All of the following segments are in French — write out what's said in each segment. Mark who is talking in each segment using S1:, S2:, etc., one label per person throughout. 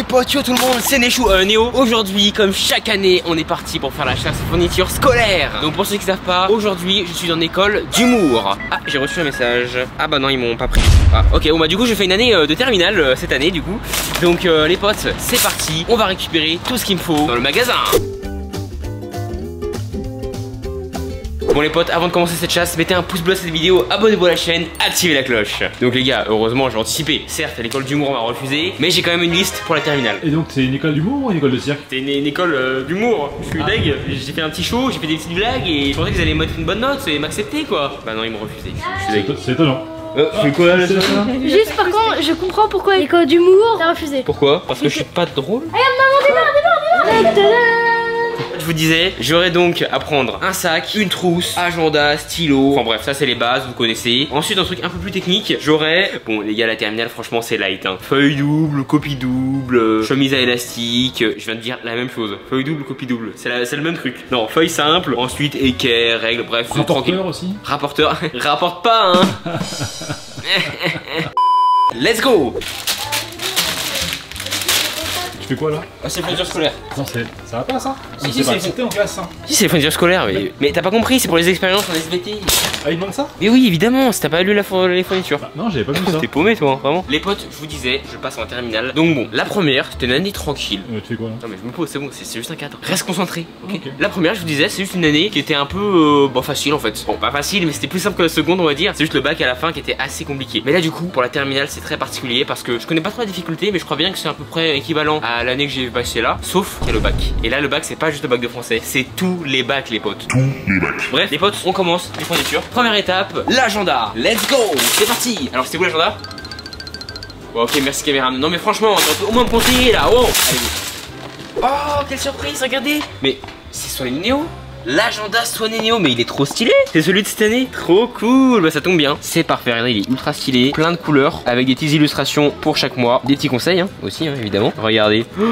S1: potes, yo tout le monde, c'est Néo. Aujourd'hui, comme chaque année, on est parti pour faire la chasse aux fournitures scolaires. Donc pour ceux qui savent pas, aujourd'hui je suis dans l'école d'humour. Ah, j'ai reçu un message. Ah bah non, ils m'ont pas pris. Ah ok, bon bah du coup je fais une année de terminale cette année du coup. Donc les potes, c'est parti, on va récupérer tout ce qu'il me faut dans le magasin. Bon les potes, avant de commencer cette chasse, mettez un pouce bleu à cette vidéo, abonnez-vous à la chaîne, activez la cloche. Donc les gars, heureusement j'ai anticipé. Certes, à l'école d'humour on m'a refusé, mais j'ai quand même une liste pour la terminale.
S2: Et donc c'est une école d'humour ou une école de cirque?
S1: C'est une école d'humour. Je suis deg, j'ai fait un petit show, j'ai fait des petites blagues et je pensais qu'ils allaient me mettre une bonne note et m'accepter quoi. Bah non, ils m'ont refusé. Je suis deg.
S2: C'est étonnant.
S1: Je fais quoi là?
S3: Juste par contre, je comprends pourquoi l'école d'humour t'a refusé.
S1: Pourquoi? Parce que je suis pas drôle.
S3: Regarde, maman,
S1: Je vous disais, j'aurais donc à prendre un sac, une trousse, agenda, stylo. Enfin bref, ça c'est les bases, vous connaissez. Ensuite, un truc un peu plus technique, j'aurais... Bon les gars, la terminale franchement c'est light hein. Feuille double, copie double, chemise à élastique. Je viens de dire la même chose. Feuille double, copie double. C'est le même truc. Non, feuille simple. Ensuite, équerre, règle, bref.
S2: Rapporteur aussi.
S1: Rapporteur. Rapporte pas hein. Let's go.
S2: Tu fais quoi là?
S1: Ah, c'est fourniture scolaire.
S2: Non, ça va pas ça?
S1: Si,
S2: C'est pas
S1: c'est
S2: accepté en classe ça.
S1: Si, c'est fourniture scolaire, mais t'as pas compris, c'est pour les expériences en SVT.
S2: Ah, il demande ça?
S1: Mais oui, évidemment, si t'as pas lu les fournitures.
S2: Bah, non, j'avais pas vu ça.
S1: T'es paumé toi, hein, vraiment. Les potes, je vous disais, je passe en terminale. Donc bon, la première, c'était une année tranquille.
S2: Tu fais quoi là?
S1: Non mais je me pose, c'est bon, c'est juste un cadre. Reste concentré, ok,
S2: Ok.
S1: La première, je vous disais, c'est juste une année qui était un peu facile en fait. Bon, pas facile, mais c'était plus simple que la seconde, on va dire. C'est juste le bac à la fin qui était assez compliqué. Mais là, du coup, pour la terminale, c'est très particulier parce que je connais pas trop la difficulté, mais je crois bien que c'est à peu près équivalent à l'année que j'ai passé là, sauf qu'il y a le bac. Et là, le bac, c'est pas juste le bac de français, c'est tous les bacs, les potes. Tous les bacs. Bref, les potes, on commence les fournitures. Première étape, l'agenda. Let's go, c'est parti. Alors, c'était où l'agenda? Bon, ok, merci caméra. Non, mais franchement, on peut au moins me conseiller là. Oh, allez. Oh, quelle surprise, regardez. Mais c'est Swan Néo. L'agenda Swan Néo, mais il est trop stylé. C'est celui de cette année. Trop cool. Bah ça tombe bien. C'est parfait, regardez, il est ultra stylé. Plein de couleurs, avec des petites illustrations pour chaque mois. Des petits conseils hein, aussi, hein, évidemment. Regardez. Oh,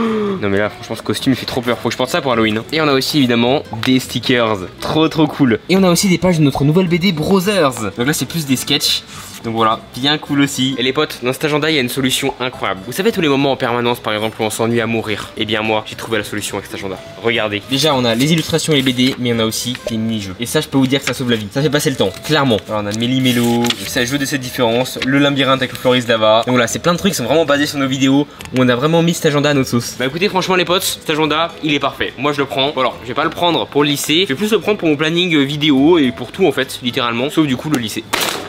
S1: non mais là, franchement, ce costume il fait trop peur. Faut que je porte ça pour Halloween. Et on a aussi évidemment des stickers. Trop cool. Et on a aussi des pages de notre nouvelle BD Brothers. Donc là, c'est plus des sketchs. Donc voilà, bien cool aussi. Et les potes, dans cet agenda, il y a une solution incroyable. Vous savez tous les moments en permanence, par exemple, où on s'ennuie à mourir. Eh bien moi, j'ai trouvé la solution avec cet agenda. Regardez. Déjà, on a les illustrations et les BD, mais on a aussi des mini-jeux. Et ça, je peux vous dire que ça sauve la vie. Ça fait passer le temps, clairement. Alors on a Méli-Mélo, ça joue de cette différence, le labyrinthe avec le Floris Lava. Donc voilà, c'est plein de trucs qui sont vraiment basés sur nos vidéos, où on a vraiment mis cet agenda à notre sauce. Bah écoutez, franchement les potes, cet agenda, il est parfait. Moi je le prends. Bon, alors, je vais pas le prendre pour le lycée, je vais plus le prendre pour mon planning vidéo et pour tout en fait, littéralement, sauf du coup le lycée.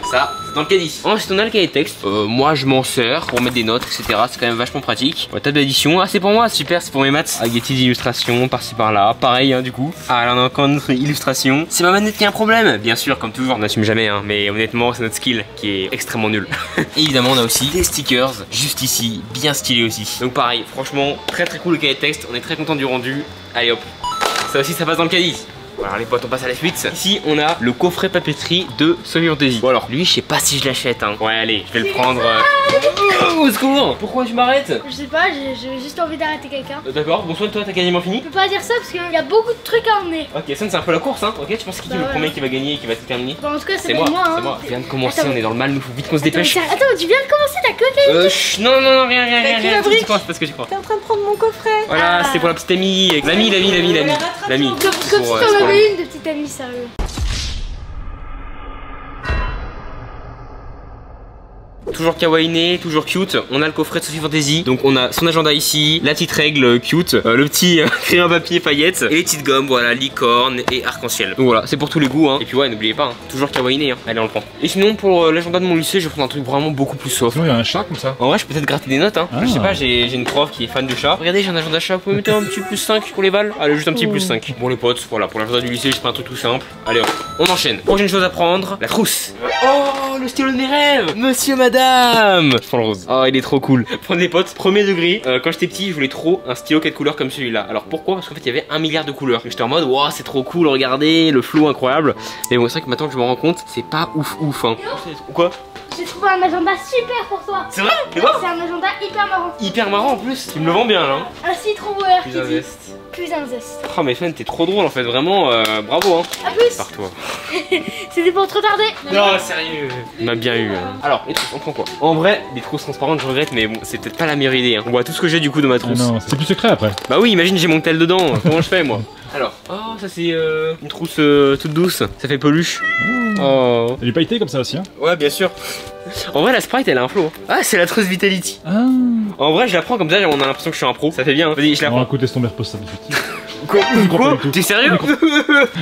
S1: Ça, c'est dans le caddie. Ensuite, on a le cahier de texte. Moi, je m'en sers pour mettre des notes, etc. C'est quand même vachement pratique. Table d'addition. Ah, c'est pour moi, super, c'est pour mes maths. Avec des petites illustrations par-ci par-là. Pareil, hein, du coup. Ah, là, on a encore une autre illustration. C'est ma manette qui a un problème. Bien sûr, comme toujours, on n'assume jamais, hein. Mais honnêtement, c'est notre skill qui est extrêmement nul. Et évidemment, on a aussi des stickers juste ici, bien stylés aussi. Donc, pareil, franchement, très cool le cahier de texte. On est très content du rendu. Allez hop. Ça aussi, ça passe dans le caddie. Voilà les potes, on passe à la suite. Ici on a le coffret papeterie de Sophie Fantasy. Bon alors lui je sais pas si je l'achète hein. Ouais allez, je vais le prendre. Au secours. Pourquoi tu m'arrêtes?
S3: Je sais pas, j'ai juste envie d'arrêter quelqu'un.
S1: D'accord, bon soit toi t'as quasiment fini.
S3: Je peux pas dire ça parce qu'il y a beaucoup de trucs à emmener.
S1: Ok, ça c'est un peu la course hein. Ok, tu penses qui est le premier qui va gagner et qui va se terminer?
S3: Bah, en tout cas c'est
S1: moi,
S3: moi hein.
S1: c'est moi. Je viens de commencer,
S3: Attends,
S1: on est dans le mal, nous faut vite qu'on se dépêche.
S3: Attends, tu viens de commencer, t'as que
S1: Non, rien.
S3: fabrique.
S1: C'est parce que j'y crois.
S3: T'es en train de prendre mon coffret.
S1: Voilà, c'est pour la petite amie. L'ami.
S3: Comme si t'en avais une de petite amie, sérieux.
S1: Toujours kawaiiné, toujours cute. On a le coffret de Sophie Fantasy. Donc on a son agenda ici, la petite règle cute, le petit crayon papier paillettes et les petites gommes, voilà, licorne et arc-en-ciel. Donc voilà, c'est pour tous les goûts hein. Et puis ouais, n'oubliez pas, hein, toujours kawaiiné hein. Allez, on le prend. Et sinon pour l'agenda de mon lycée, je vais prendre un truc vraiment beaucoup plus soft.
S2: Sinon il y a un chat comme ça.
S1: En vrai, je peux peut-être gratter des notes hein.
S2: Ah.
S1: Je sais pas, j'ai une prof qui est fan de chat. Regardez, j'ai un agenda chat, vous pouvez mettre un petit plus 5 pour les balles. Allez, juste un petit plus 5. Bon les potes, voilà, pour l'agenda du lycée, je prends un truc tout simple. Allez hop, on enchaîne. Prochaine chose à prendre, la trousse. Oh, le stylo de mes rêves, monsieur, madame. Je prends le rose. Oh, il est trop cool. Prendre les potes, premier degré. Quand j'étais petit, je voulais trop un stylo 4 couleurs comme celui-là. Alors pourquoi? Parce qu'en fait, il y avait 1 milliard de couleurs. J'étais en mode, waouh, c'est trop cool, regardez, le flow incroyable. Mais bon, c'est vrai que maintenant que je me rends compte, c'est pas ouf hein. Quoi?
S3: j'ai trouvé un agenda super pour toi.
S1: C'est vrai? C'est quoi?
S3: C'est un agenda hyper marrant.
S1: Hyper marrant en plus. Tu me le vends bien là. Hein.
S3: Un citron-ware qui
S1: Plus un
S3: dit
S1: zeste.
S3: plus un zeste.
S1: Oh mais Swan, t'es trop drôle en fait, vraiment bravo hein.
S3: A plus.
S1: Par toi.
S3: C'était pour te retarder.
S1: Non, sérieux. On m'a bien eu. Hein. Alors, les trousses, on prend quoi? En vrai, les trousses transparentes, je regrette, mais bon, c'est peut-être pas la meilleure idée. Hein. On voit tout ce que j'ai du coup dans ma
S2: Ah
S1: trousse.
S2: non, c'est plus secret après.
S1: Bah oui, imagine j'ai mon tel dedans. Comment je fais moi? Alors, oh, ça c'est une trousse toute douce. Ça fait peluche. Oh.
S2: Elle est pailletée comme ça aussi, hein.
S1: Ouais, bien sûr. En vrai, la Sprite elle a un flow. Ah, c'est la trousse Vitality.
S2: Ah.
S1: En vrai, je la prends comme ça, on a l'impression que je suis un pro. Ça fait bien. Hein. Vas-y, je la
S2: On
S1: prends.
S2: va écouter ton mère poste ça tout de suite.
S1: Quoi?
S2: crois pas du tout.
S1: T'es sérieux?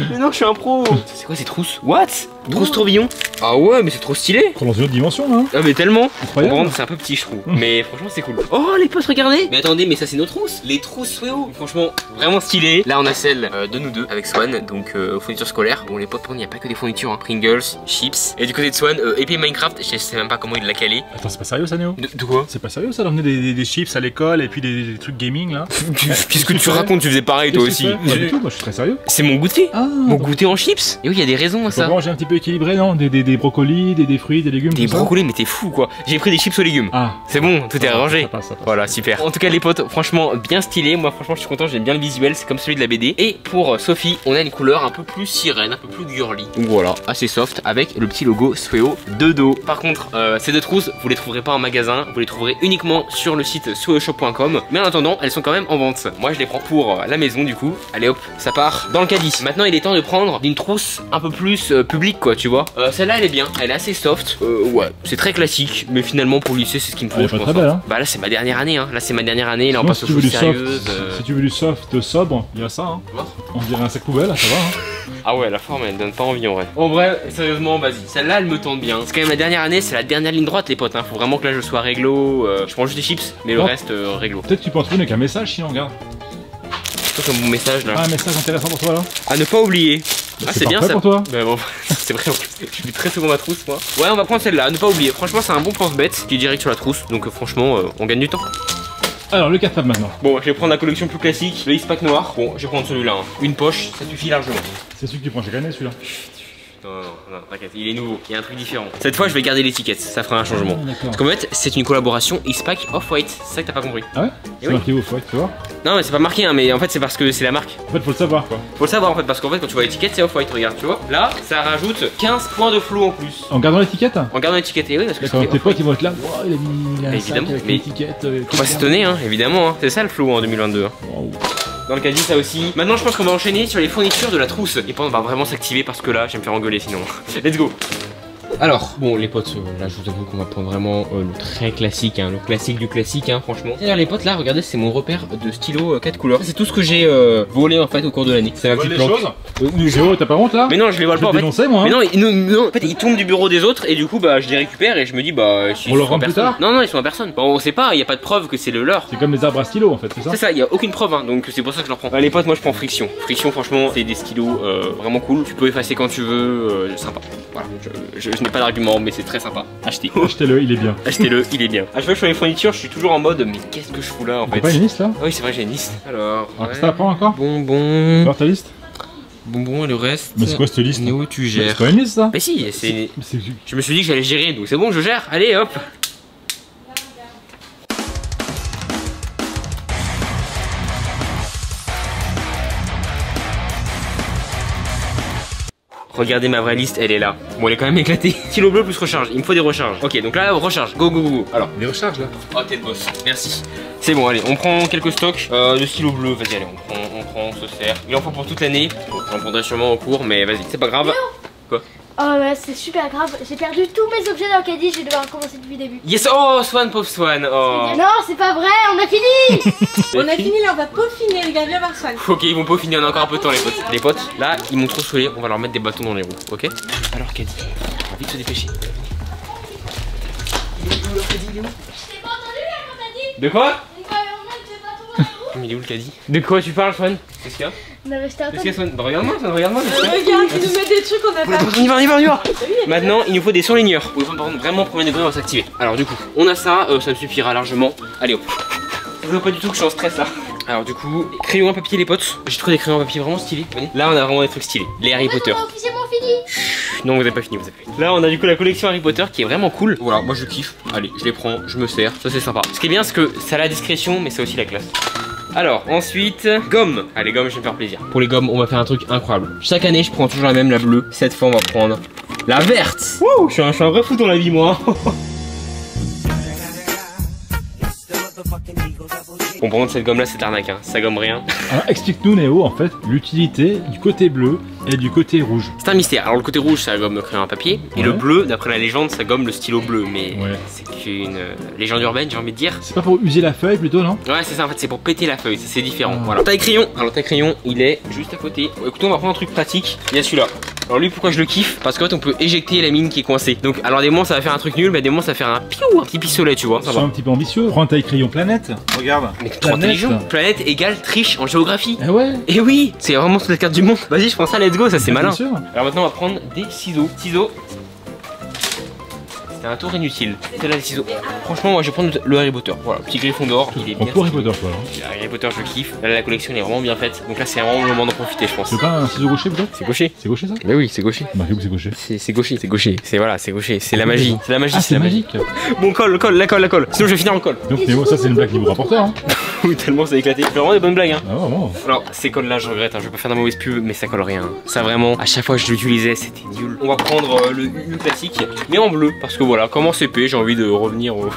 S1: Mais non, je suis un pro. C'est quoi ces trousses? What? Trousse tourbillon? Ah ouais, mais c'est trop stylé.
S2: Trop dans une autre dimension là.
S1: Ah mais tellement.
S2: Incroyable.
S1: Bon, c'est un peu petit je trouve. Mais franchement c'est cool. Oh les potes, regardez. Mais attendez, mais ça c'est nos trousses. Les trousses Sweo. Franchement vraiment stylé. Là on a celle de nous deux avec Swan. Donc fourniture scolaire. Bon les potes, il n'y a pas que des fournitures hein. Pringles, chips. Et du côté de Swan, épée Minecraft. Je sais même pas comment il l'a calé.
S2: Attends, c'est pas sérieux ça Néo?
S1: De quoi?
S2: C'est pas sérieux ça d'emmener des chips à l'école et puis des trucs gaming là?
S1: Qu'est-ce que tu racontes? Tu faisais pareil toi aussi.
S2: Pas du tout, moi je suis très sérieux.
S1: C'est mon goûter.
S2: Ah,
S1: Mon goûter en chips. Et oui, il y a des raisons à
S2: ça.
S1: ça.
S2: Faut manger un petit peu équilibré, non? Des brocolis, des fruits, des légumes.
S1: Des
S2: tout ça.
S1: brocolis, mais t'es fou quoi. J'ai pris des chips aux légumes.
S2: Ah.
S1: C'est bon, tout est arrangé.
S2: Ça passe, ça passe.
S1: Voilà, super. En tout cas, les potes, franchement, bien stylé. Moi, franchement, je suis content. J'aime bien le visuel. C'est comme celui de la BD. Et pour Sophie, on a une couleur un peu plus sirène, un peu plus girly. Donc voilà, assez soft avec le petit logo Sweo de dos. Par contre, ces deux trousses, vous les trouverez pas en magasin. Vous les trouverez uniquement sur le site sweoshop.com. Mais en attendant, elles sont quand même en vente. Moi, je les prends pour la maison du coup. Allez hop, ça part dans le caddie. Maintenant, il est temps de prendre une trousse un peu plus publique, quoi, tu vois. Celle-là, elle est bien. Elle est assez soft. Ouais, c'est très classique. Mais finalement, pour le lycée, c'est ce qu'il me faut.
S2: Elle est
S1: Je
S2: pas
S1: pense,
S2: très belle, hein.
S1: Bah là, c'est ma dernière année. Hein. Là, c'est ma dernière année. Là, on
S2: Sinon,
S1: passe aux choses sérieuses.
S2: Si tu veux du soft sobre, il y a ça. Hein. On dirait un sac poubelle, ça va. Hein.
S1: Ah ouais, la forme, elle donne pas envie en vrai. En vrai, sérieusement, vas-y. Celle-là, elle me tente bien. C'est quand même la dernière année. C'est la dernière ligne droite, les potes. Hein. Faut vraiment que là, je sois réglo. Je prends juste des chips, mais le
S2: Oh.
S1: reste, réglo.
S2: Peut-être que tu peux en trouver avec un message sinon, regarde.
S1: C'est quoi comme bon message là?
S2: Ah, un message intéressant pour toi là.
S1: À ne pas oublier. Ah, c'est bien
S2: parfait
S1: ça.
S2: pour toi.
S1: Bah bon, c'est vrai en plus. Je suis très souvent ma trousse moi. Ouais, on va prendre celle-là, à ne pas oublier. Franchement, c'est un bon pense-bête qui est direct sur la trousse. Donc franchement, on gagne du temps.
S2: Alors, le cartable maintenant.
S1: Bon, je vais prendre la collection plus classique, le X-Pack noir. Bon, je vais prendre celui-là. Hein. Une poche, ça suffit largement.
S2: C'est celui que tu prends chaque année celui-là.
S1: Non, t'inquiète, il est nouveau, il y a un truc différent. Cette fois, je vais garder l'étiquette, ça fera un changement.
S2: Ah, d'accord.
S1: Parce qu'en fait, c'est une collaboration X-Pack Off-White, c'est ça que t'as pas compris.
S2: Ah ouais?
S1: Eh
S2: C'est
S1: oui.
S2: marqué au fouet, tu vois.
S1: Non, mais c'est pas marqué, hein, mais en fait, c'est parce que c'est la marque.
S2: En fait, faut le savoir quoi.
S1: Faut le savoir en fait, parce qu'en fait, quand tu vois l'étiquette, c'est Off-White, regarde, tu vois. Là, ça rajoute 15 points de flow en plus.
S2: En gardant l'étiquette?
S1: En gardant l'étiquette, et oui, parce que
S2: D'accord,
S1: c'est
S2: tes potes ils vont être là. Wow, il a mis un
S1: Évidemment,
S2: sac avec
S1: mais-
S2: l'étiquette.
S1: Faut pas s'étonner, hein, évidemment, hein. C'est ça le flow en 2022. Hein.
S2: Wow.
S1: Dans le caddie, ça aussi. Maintenant, je pense qu'on va enchaîner sur les fournitures de la trousse. Et on va vraiment s'activer parce que là, je vais me faire engueuler sinon. Let's go. Alors, bon les potes, là je vous avoue qu'on va prendre vraiment le très classique, hein, le classique du classique, hein, franchement. D'ailleurs les potes, là, regardez, c'est mon repère de stylo 4 couleurs. C'est tout ce que j'ai volé en fait au cours de l'année. C'est ma petite planque.
S2: Géo, t'as pas honte là?
S1: Mais non, je les vole
S2: Je
S1: pas
S2: vais
S1: en
S2: te
S1: fait.
S2: dénoncer moi.
S1: Mais
S2: Hein.
S1: non, en fait, ils tombent du bureau des autres et du coup, bah, je les récupère et je me dis, bah, si
S2: On
S1: ils
S2: leur
S1: sont
S2: rend
S1: en
S2: plus
S1: personne.
S2: tard
S1: Non, ils sont en personne. Bon, on sait pas, il y a pas de preuve que c'est le leur.
S2: C'est comme les arbres à stylo en fait, c'est ça?
S1: C'est ça, il y a aucune preuve, hein, donc c'est pour ça que je leur prends. Les potes, moi je prends Friction. Friction, franchement, c'est des stylos vraiment cool. Tu peux effacer quand tu veux, sympa. Voilà, je n'ai pas d'argument, mais c'est très sympa. Achetez.
S2: Achetez-le, il est bien.
S1: Achetez-le, il est bien. À chaque fois que je fais les fournitures, je suis toujours en mode, mais qu'est-ce que je fous là en
S2: T'as
S1: fait?
S2: pas une liste là?
S1: Ah oui, c'est vrai, j'ai une liste. Alors,
S2: Alors, qu'est-ce que t'as à prendre encore?
S1: bonbon,
S2: Alors ta liste?
S1: bonbon et le reste.
S2: Mais c'est quoi cette liste?
S1: Néo, tu
S2: Mais
S1: gères.
S2: c'est pas une liste ça?
S1: Mais si, c'est.
S2: Mais c'est-
S1: Je me suis dit que j'allais gérer, donc c'est bon, je gère. Allez, hop. Regardez ma vraie liste, elle est là. Bon, elle est quand même éclatée. Stylo bleu plus recharge, il me faut des recharges. Ok, donc là, recharge, go go go. Alors,
S2: Des recharges là?
S1: oh, t'es le boss, merci. C'est bon, allez, on prend quelques stocks de stylo bleu. Vas-y, allez, on se sert. Il en faut pour toute l'année. Bon, j'en prendrai sûrement au cours, mais vas-y, c'est pas grave.
S3: Oh ouais, c'est super grave. J'ai perdu tous mes objets dans le caddie, je vais devoir recommencer depuis le début.
S1: Yes, oh, Swan, pauvre Swan. Oh.
S3: Non, c'est pas vrai, on a fini.
S4: On a fini là, on va peaufiner, regarde bien Marsan.
S1: Ok, ils vont pas finir, on a encore un peu de temps les potes. Les potes, là, ils m'ont trop saoulé, on va leur mettre des bâtons dans les roues, ok? Alors, Caddy, on va vite se dépêcher.
S3: Je t'ai pas entendu là quand t'as dit.
S1: De quoi?
S3: On va remettre des bâtons dans les roues.
S1: Mais il est où le Caddy? De quoi tu parles, Swan? Qu'est-ce qu'il y a?
S3: Non mais je t'ai
S1: Qu'est-ce qu'il y
S3: entendu.
S1: a, Swan? Bah, regarde-moi, Swan, regarde-moi. qu'est-ce qu'il y a
S4: Regarde, il nous met des trucs qu'on a pas.
S1: On y va, on y va, on y va. Maintenant, il nous faut des surligneurs. Pour les prendre vraiment premier degré, on va s'activer. Alors, du coup, on a ça, ça me suffira largement. Allez hop. Je vois pas du tout que je suis en stress là. Alors du coup, crayon à papier les potes. J'ai trouvé des crayons à papier vraiment stylés. Venez. Là on a vraiment des trucs stylés. Les Harry Potter.
S3: On a officiellement fini.
S1: Non vous avez pas fini, vous avez fini. Là on a du coup la collection Harry Potter qui est vraiment cool. Voilà, moi je kiffe. Allez, je les prends, je me sers. Ça c'est sympa. Ce qui est bien c'est que ça a la discrétion mais c'est aussi la classe. Alors ensuite, gomme. Allez gommes, je vais me faire plaisir. Pour les gommes, on va faire un truc incroyable. Chaque année je prends toujours la même, la bleue. Cette fois on va prendre la verte. Wouh, je suis un vrai fou dans la vie moi. Bon, par contre, cette gomme là, c'est arnaque, hein. Ça gomme rien.
S2: Alors, explique-nous, Néo, en fait, l'utilité du côté bleu et du côté rouge.
S1: C'est un mystère. Alors, le côté rouge, ça gomme le crayon à papier. Et le bleu, d'après la légende, ça gomme le stylo bleu. Mais c'est qu'une légende urbaine, j'ai envie de dire.
S2: C'est pas pour user la feuille plutôt, non?
S1: Ouais, c'est ça, en fait, c'est pour péter la feuille. C'est différent. Voilà. Taille crayon. Alors, taille crayon, il est juste à côté. Bon, écoutez, on va prendre un truc pratique. Il y a celui-là. Alors lui pourquoi je le kiffe? Parce qu'en fait on peut éjecter la mine qui est coincée. Donc alors des moments ça va faire un truc nul, mais des moments ça va faire un piou, un petit pistolet tu vois. Ça va.
S2: Un petit peu ambitieux. Prends un taille crayon planète. Regarde.
S1: Mais trop intelligent. Planète égale triche en géographie.
S2: Eh ouais.
S1: Et oui, c'est vraiment sur la carte du monde. Vas-y je prends ça, let's go, ça c'est malin.
S2: Bien sûr.
S1: Alors maintenant on va prendre des ciseaux. Ciseaux. C'est un tour inutile. C'est là les ciseaux. Franchement moi je vais prendre le Harry Potter. Voilà, petit griffon d'or. Il est bien.
S2: Harry Potter quoi.
S1: Harry Potter je kiffe. Là la collection elle est vraiment bien faite. Donc là c'est vraiment le moment d'en profiter je pense.
S2: C'est pas un ciseau gaucher plutôt?
S1: C'est gaucher.
S2: C'est gaucher ça?
S1: Bah oui c'est gaucher.
S2: Marqué où c'est gaucher?
S1: C'est gaucher, c'est gaucher. C'est voilà, c'est gaucher. C'est la magie. C'est la magie.
S2: Ah c'est magique.
S1: Bon colle. Sinon je vais finir en colle.
S2: Donc Néo ça c'est une blague niveau rapporteur hein.
S1: Oui tellement ça a éclaté. Vraiment des bonnes blagues hein.
S2: Ah vraiment.
S1: Alors ces colles là je regrette, hein. Je vais pas faire de mauvaise pub mais ça colle rien. Ça vraiment, à chaque fois que je l'utilisais c'était nul. On va prendre le classique mais en bleu parce que voilà, comme en CP j'ai envie de revenir au...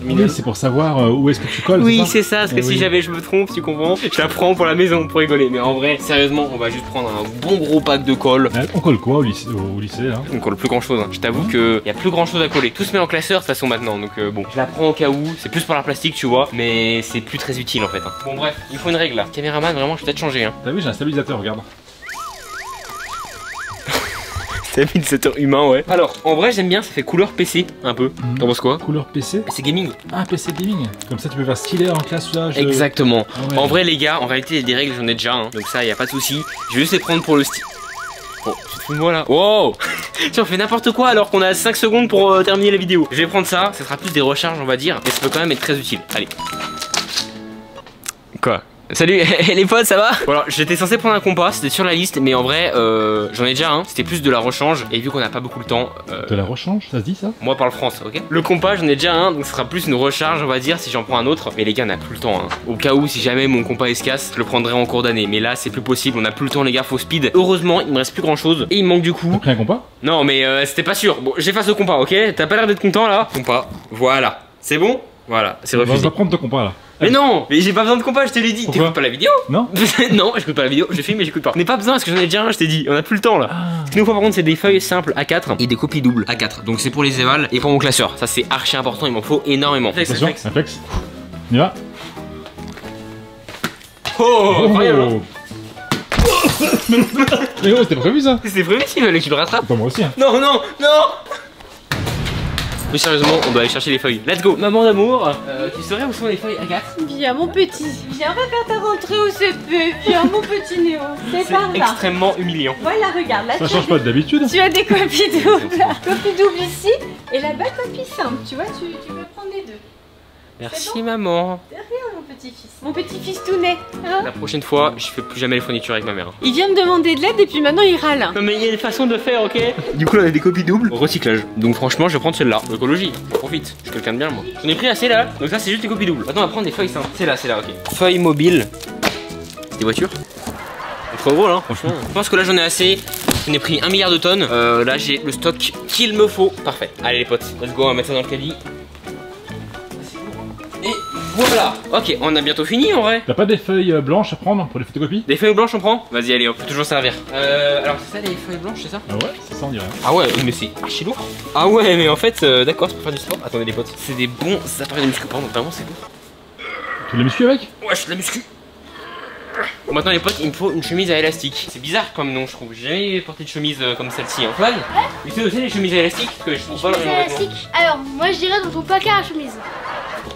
S2: Oui c'est pour savoir où est-ce que tu colles.
S1: Oui c'est ça, parce que si
S2: oui.
S1: jamais je me trompe tu comprends, je la prends pour la maison pour rigoler. Mais en vrai sérieusement on va juste prendre un bon gros pack de colle.
S2: On colle quoi au lycée là?
S1: On colle plus grand chose hein. Je t'avoue qu'il y a plus grand chose à coller. Tout se met en classeur de toute façon maintenant. Donc bon, je la prends au cas où. C'est plus pour la plastique tu vois. Mais c'est plus très utile en fait hein. Bon bref, il faut une règle là. Caméraman vraiment je vais peut-être changer hein.
S2: T'as vu j'ai un stabilisateur regarde.
S1: Stabilisateur humain ouais. Alors en vrai j'aime bien, ça fait couleur PC un peu. T'en penses quoi?
S2: Couleur PC?
S1: PC gaming.
S2: Ah PC gaming. Comme ça tu peux faire stylé en classage.
S1: Exactement.
S2: Ah ouais.
S1: En vrai les gars, en réalité des règles j'en ai déjà hein. Donc ça y a pas de souci. Je vais juste les prendre pour le style. Oh, voilà. Wow. Tiens, on fait n'importe quoi alors qu'on a 5 secondes pour terminer la vidéo. Je vais prendre ça, ça sera plus des recharges on va dire. Mais ça peut quand même être très utile. Allez. Quoi? Salut les potes, ça va? Voilà, j'étais censé prendre un compas, c'était sur la liste, mais en vrai, j'en ai déjà un. C'était plus de la rechange, et vu qu'on n'a pas beaucoup de temps.
S2: De la rechange, ça se dit ça?
S1: Moi, parle France, ok? Le compas, j'en ai déjà un, donc ce sera plus une recharge, on va dire, si j'en prends un autre. Mais les gars, on n'a plus le temps, hein. Au cas où, si jamais mon compas il se casse, je le prendrai en cours d'année. Mais là, c'est plus possible, on a plus le temps, les gars, faut speed. Heureusement, il me reste plus grand chose, et il me manque du coup.
S2: T'as pris un compas?
S1: Non, mais c'était pas sûr. Bon, j'efface le compas, ok? T'as pas l'air d'être content là? Compas, voilà. C'est bon? Voilà, c'est refusé.
S2: On va prendre ton compas là.
S1: Mais non, mais j'ai pas besoin de compas, je te l'ai dit. T'écoutes pas la vidéo?
S2: Non.
S1: Non, j'écoute pas la vidéo, je filme mais j'écoute pas. On n'est pas besoin parce que j'en ai déjà un, je t'ai dit. On a plus le temps là. Ce qu'il nous faut par contre, c'est des feuilles simples A4 et des copies doubles A4. Donc c'est pour les évals et pour mon classeur. Ça c'est archi important, il m'en faut énormément.
S2: Attention, réflexe. On y va.
S1: Oh, incroyable.
S2: Mais oh, c'était prévu ça.
S1: C'était prévu s'il fallait que tu le rattrapes.
S2: Pas moi aussi. Hein.
S1: Non. Mais sérieusement, on doit aller chercher les feuilles. Let's go. Maman d'amour, tu saurais où sont les feuilles A4?
S4: Viens mon petit, viens on va faire ta rentrée au CP. Viens mon petit Néo, c'est par là.
S1: Extrêmement humiliant.
S4: Voilà, regarde, là
S2: Ça change pas d'habitude.
S4: tu as des copies doubles. Copie double ici et là-bas copie simple. Tu vois, tu peux prendre les deux.
S1: Merci maman.
S4: De rien mon petit-fils. Mon petit-fils tout net. Hein,
S1: La prochaine fois, je fais plus jamais les fournitures avec ma mère.
S4: il vient me demander de l'aide et puis maintenant il râle.
S1: Non mais il y a des façons de faire, ok? Du coup, on a des copies doubles. Recyclage. Donc franchement, je vais prendre celle-là. L'écologie, on profite. Je suis quelqu'un de bien, moi. J'en ai pris assez là. Donc ça, c'est juste des copies doubles. Maintenant, on va prendre des feuilles simples. C'est là, ok. Feuilles mobiles. Des voitures. C'est trop gros là, franchement. Je pense que là, j'en ai assez. J'en ai pris 1 milliard de tonnes. Là, j'ai le stock qu'il me faut. Parfait. Allez les potes, let's go, on va mettre ça dans le caddie. Et voilà. Ok, on a bientôt fini en vrai.
S2: T'as pas des feuilles blanches à prendre pour les photocopies?
S1: Des feuilles blanches on prend? Vas-y allez, on peut toujours servir. Alors c'est ça les feuilles blanches, c'est ça?
S2: Ah ouais, c'est ça on dirait.
S1: Ah ouais, mais c'est archi lourd. Ah ouais, mais en fait, d'accord, c'est pour faire du sport. Attendez les potes, c'est des bons appareils de muscu, pardon, vraiment c'est lourd.
S2: Tu les muscu avec?
S1: Ouais, je fais de la muscu. Bon, maintenant les potes, il me faut une chemise à élastique. C'est bizarre comme nom, je trouve. J'ai jamais porté de chemise comme celle-ci. Antoine, tu sais aussi les chemises à élastique? Parce que je trouve pas
S3: Chemise élastique. Alors, moi je dirais dans ton placard à chemise.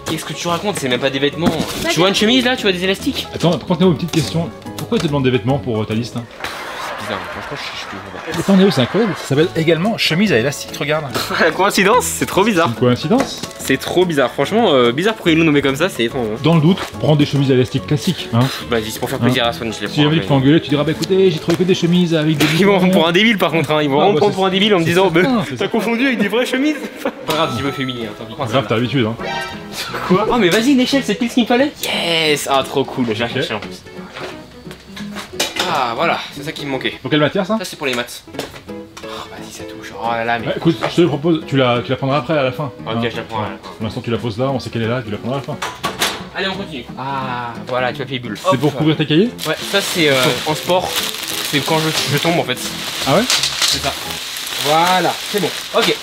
S1: Qu'est-ce que tu racontes? C'est même pas des vêtements. Tu vois une chemise là? Tu vois des élastiques?
S2: Attends, par contre Néo, une petite question. Pourquoi tu te demandes des vêtements pour ta liste hein?
S1: bizarre. Franchement, je suis
S5: Attendez, c'est incroyable. Ça s'appelle également chemise à élastique, regarde.
S1: La coïncidence, c'est trop bizarre.
S2: Une coïncidence.
S1: C'est trop bizarre. Franchement, bizarre pourquoi ils l'ont nommé comme ça, c'est étrange.
S2: Dans le doute, prends des chemises à élastique classiques. Hein.
S1: Vas-y, c'est pour faire plaisir à Swan, je les prends.
S2: Si jamais tu te fais engueuler, tu diras bah écoutez, j'ai trouvé que des chemises avec des.
S1: Ils vont me prendre pour un débile par contre, hein. Ils vont vraiment me prendre pour un débile en me disant
S2: c'est
S1: t'as confondu avec des vraies chemises. Pas grave, je me fais humilier, tant pis.
S2: Grave, t'as l'habitude. Hein.
S1: Quoi? Oh, mais vas-y, une échelle, c'est pile ce qu'il me fallait. Yes! Ah, trop cool, j'ai cherché en plus. Ah, voilà, c'est ça qui me manquait.
S2: Pour quelle matière ça?
S1: Ça, c'est pour les maths. Oh, vas-y, ça touche. Oh là là, mais.
S2: Bah, écoute, je te le propose, tu la prendras après à la fin.
S1: Ok,
S2: hein.
S1: je la prends.
S2: Pour l'instant, tu la poses là, on sait qu'elle est là, tu la prendras à la fin.
S1: Allez, on continue. Ah, voilà, tu as fait bulle.
S2: C'est pour couvrir tes cahiers?
S1: Ouais, ça c'est en sport. C'est quand je tombe en fait.
S2: Ah ouais?
S1: C'est ça. Voilà, c'est bon. Ok.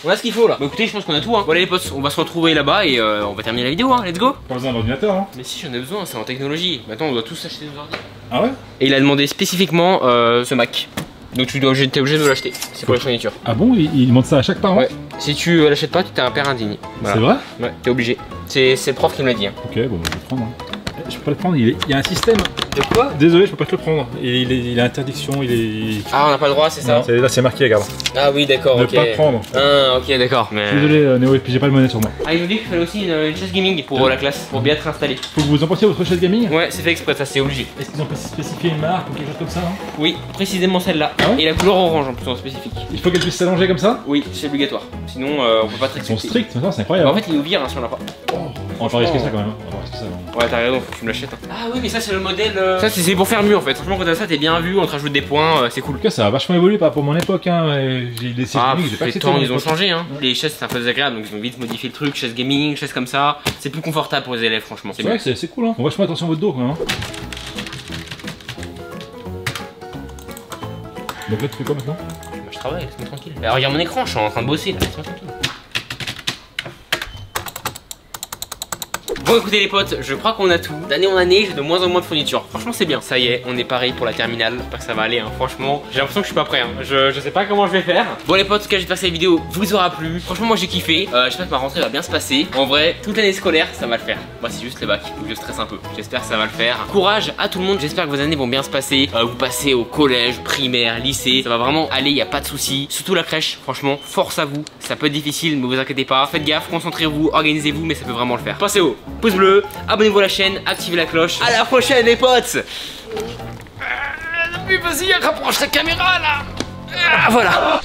S1: On a ce qu'il faut là. Bah écoutez, je pense qu'on a tout. Hein. Voilà les potes, on va se retrouver là-bas et on va terminer la vidéo. Hein. Let's go.
S2: Pas besoin d'un ordinateur, hein?
S1: Mais si, j'en ai besoin, c'est en technologie. Maintenant, on doit tous acheter des ordi.
S2: Ah ouais?
S1: Et il a demandé spécifiquement ce Mac. Donc tu dois, t'es obligé de l'acheter. C'est pour les fournitures.
S2: Ah bon? Il demande ça à chaque parent?
S1: Ouais. Si tu l'achètes pas, tu t'es un père indigne. Voilà.
S2: C'est vrai?
S1: Ouais, t'es obligé. C'est le prof qui me l'a dit. Hein.
S2: Ok, bon, je vais le prendre. Hein. Je peux pas le prendre, il y a un système.
S1: De quoi?
S2: Désolé, je peux pas te le prendre. Il a interdiction, il est.
S1: Ah, on n'a pas le droit, c'est ça?
S2: Là, c'est marqué, regarde.
S1: Ah oui, d'accord,
S2: Ne
S1: ok.
S2: pas prendre.
S1: Ah, ok, d'accord. Mais...
S2: Désolé, Néo, et puis j'ai pas le monnaie sur moi.
S1: Ah, ils nous dit qu'il fallait aussi une chaise gaming pour la classe, pour bien être installé.
S2: Faut que vous en pensiez à votre chaise gaming?
S1: Ouais, c'est fait exprès, ça c'est obligé.
S2: Est-ce qu'ils ont spécifié une marque ou quelque chose comme ça? Hein?
S1: Oui, précisément celle-là.
S2: Ah ouais?
S1: Et la couleur orange en plus en spécifique.
S2: Il faut qu'elle puisse s'allonger comme ça?
S1: Oui, c'est obligatoire. Sinon, on peut pas te
S2: Ils sont
S1: respecter.
S2: stricts, c'est incroyable.
S1: Bah, en fait, ils nous virent hein, si on l'a pas.
S2: On va pas risquer ça quand même. On va pas risquer ça. Non.
S1: Ouais, t'as raison, faut que tu me l'achètes. Hein. Ah oui, mais ça c'est le modèle. Ça c'est pour faire mieux en fait. Franchement, quand t'as ça, t'es bien vu, on te rajoute des points, c'est cool.
S2: En tout cas, ça a vachement évolué par rapport à mon époque. Hein. J'ai des
S1: Ah,
S2: gaming, j'ai pas
S1: les
S2: accepté
S1: temps
S2: mon
S1: ils ont
S2: époque.
S1: changé hein. Les chaises c'est un peu désagréable donc ils ont vite modifié le truc, chaise gaming, chaise comme ça. C'est plus confortable pour les élèves franchement.
S2: C'est vrai que c'est cool. Hein. Faut vachement attention à votre dos quand même. Hein. Donc là, tu fais quoi maintenant?
S1: Bah, je travaille, laisse-moi tranquille. Alors, regarde mon écran, je suis en train de bosser là, laisse-moi tranquille. Bon écoutez les potes, je crois qu'on a tout. D'année en année, j'ai de moins en moins de fournitures. Franchement c'est bien. Ça y est, on est pareil pour la terminale. J'espère que ça va aller hein. Franchement, j'ai l'impression que je suis pas prêt hein. Je sais pas comment je vais faire. Bon les potes, en tout cas j'espère que cette vidéo vous aura plu. Franchement moi j'ai kiffé. J'espère que ma rentrée va bien se passer. En vrai, toute l'année scolaire, ça va le faire. Moi c'est juste le bac où je stresse un peu. J'espère que ça va le faire. Courage à tout le monde, j'espère que vos années vont bien se passer. Vous passez au collège, primaire, lycée. Ça va vraiment aller, y a pas de soucis. Surtout la crèche, franchement, force à vous. Ça peut être difficile, mais vous inquiétez pas. Faites gaffe, concentrez-vous, organisez-vous, mais ça peut vraiment le faire. Passez au pouce bleu, abonnez-vous à la chaîne, activez la cloche. À la prochaine les potes. Vas-y, rapproche ta caméra là. Voilà.